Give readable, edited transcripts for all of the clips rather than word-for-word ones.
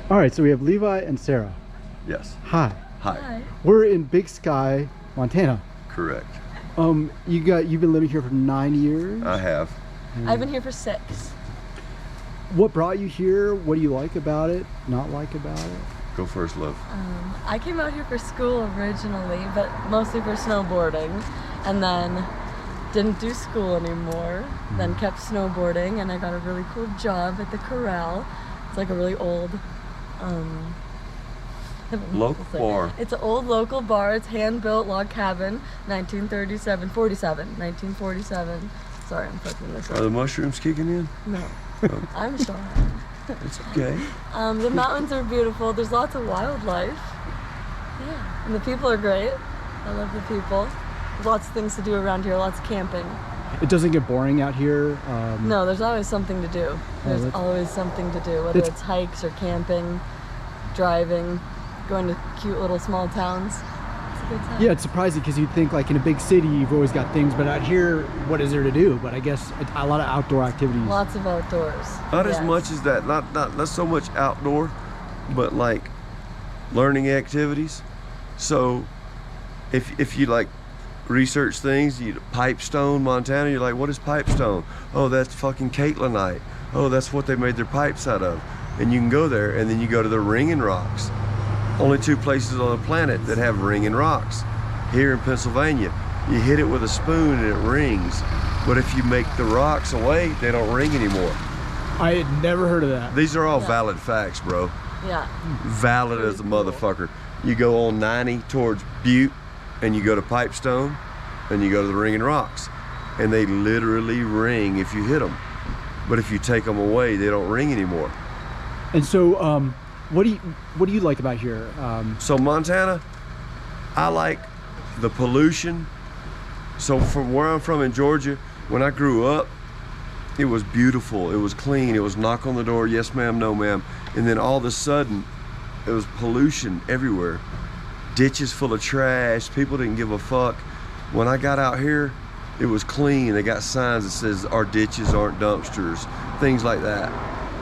All right, so we have Levi and Sarah. Yes. Hi. Hi. We're in Big Sky, Montana. Correct. You've been living here for 9 years? I have. I've been here for 6. What brought you here? What do you like about it? Not like about it? Go first, love. I came out here for school originally, but mostly for snowboarding, and then didn't do school anymore, then kept snowboarding, and I got a really cool job at the Corral. It's like a really old Local bar. It's an old local bar. It's hand-built log cabin, 1947. Sorry, I'm fucking this Are up. the mushrooms kicking in? No, I'm sure. It's okay. The mountains are beautiful. There's lots of wildlife. Yeah, and the people are great. I love the people. There's lots of things to do around here. Lots of camping. It doesn't get boring out here? No, there's always something to do. There's always something to do, whether it's hikes or camping, driving, going to cute little small towns. It's a good time. Yeah, it's surprising because you'd think like in a big city you've always got things, but out here, what is there to do? But I guess a lot of outdoor activities. Lots of outdoors. Not as much as that. Not so much outdoor, but like learning activities. So if you like research things, you pipestone, Montana, you're like, what is pipestone? Oh, that's fucking Caitlinite. Oh, that's what they made their pipes out of. And you can go there, and then you go to the ringing rocks. Only 2 places on the planet that have ringing rocks. Here in Pennsylvania, you hit it with a spoon and it rings. But if you make the rocks away, they don't ring anymore. I had never heard of that. These are all valid facts, bro. Yeah. Valid as a motherfucker. You go on 90 towards Butte, and you go to Pipestone, and you go to the ringing rocks. And they literally ring if you hit them. But if you take them away, they don't ring anymore. And so, what do you like about here? So Montana, I like the pollution. So from where I'm from in Georgia, when I grew up, it was beautiful, it was clean, it was knock on the door, yes ma'am, no ma'am. And then all of a sudden, it was pollution everywhere. Ditches full of trash, people didn't give a fuck. When I got out here, it was clean. They got signs that says our ditches aren't dumpsters, things like that.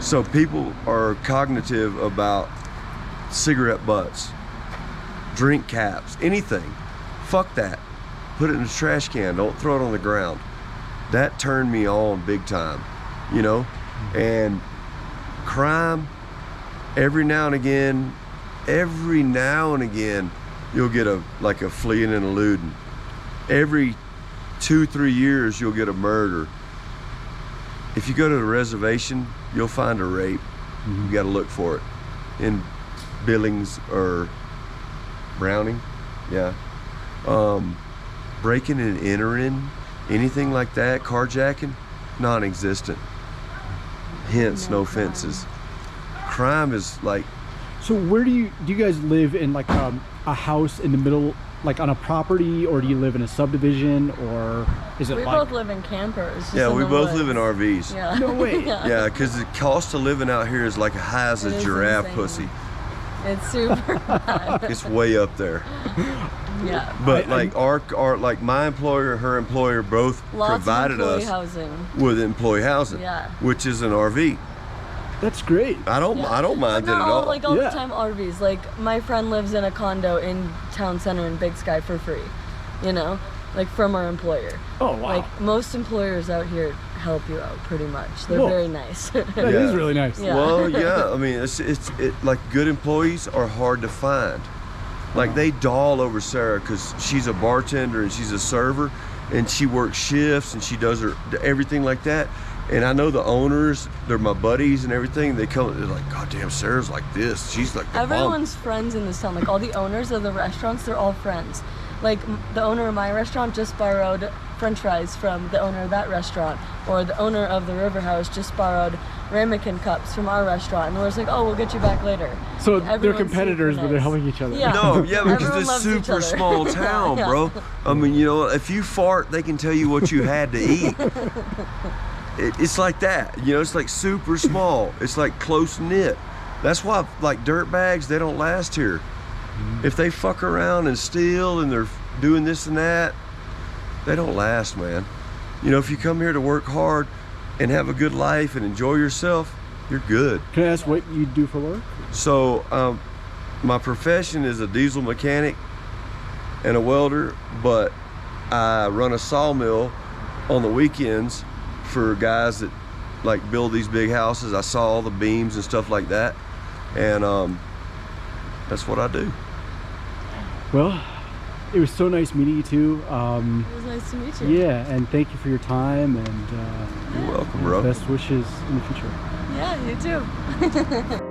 So people are cognitive about cigarette butts, drink caps, anything. Fuck that. Put it in the trash can, don't throw it on the ground. That turned me on big time, you know? And crime, every now and again, you'll get a fleeing and eluding. Every 2-3 years, you'll get a murder. If you go to the reservation, you'll find a rape. You gotta look for it. In Billings or Browning, yeah. Breaking and entering, anything like that, carjacking, non-existent. Hence, no fences. Crime is like. So where do you guys live in like a house in the middle, like on a property, or do you live in a subdivision, or is it We both live in campers. Just Yeah, in we the both woods. live in RVs. Yeah. No way. Yeah, because the cost of living out here is like high as a It is giraffe insane. pussy. It's super bad. It's way up there. Yeah. But like our like my employer, her employer both Lots provided of employee us housing. with employee housing, Yeah. which is an RV. That's great. I don't mind But it not at all. Like all Yeah. the time RVs. Like my friend lives in a condo in town center in Big Sky for free. You know? Like from our employer. Oh wow. Like most employers out here help you out pretty much. They're Whoa. very nice. That Yeah. is really nice. Yeah. Well, yeah. I mean, it's like good employees are hard to find. Like they doll over Sarah because she's a bartender and she's a server, and she works shifts and she does her everything like that. And I know the owners, they're my buddies and everything. They come, they're like, God damn, Sarah's like this. She's like the Everyone's friends in this town. Like all the owners of the restaurants, they're all friends. Like the owner of my restaurant just borrowed French fries from the owner of that restaurant, or the owner of the River House just borrowed ramekin cups from our restaurant, and we're just like, oh, we'll get you back later. So they're Everyone's competitors, super but they're nice. helping each other. Yeah. No, yeah, because Everyone it's loves each super other. small town, Yeah. bro. I mean, you know, if you fart, they can tell you what you had to eat. It's like that, you know. It's like super small. It's like close knit. That's why, like dirt bags, they don't last here. If they fuck around and steal and they're doing this and that, they don't last, man. You know, if you come here to work hard and have a good life and enjoy yourself, You're good. Can I ask what you do for work? So, my profession is a diesel mechanic and a welder, but I run a sawmill on the weekends for guys that like build these big houses. I saw all the beams and stuff like that, and that's what I do. Well, it was so nice meeting you too. It was nice to meet you. Yeah, and thank you for your time, and You're welcome, bro. best wishes in the future. Yeah, you too.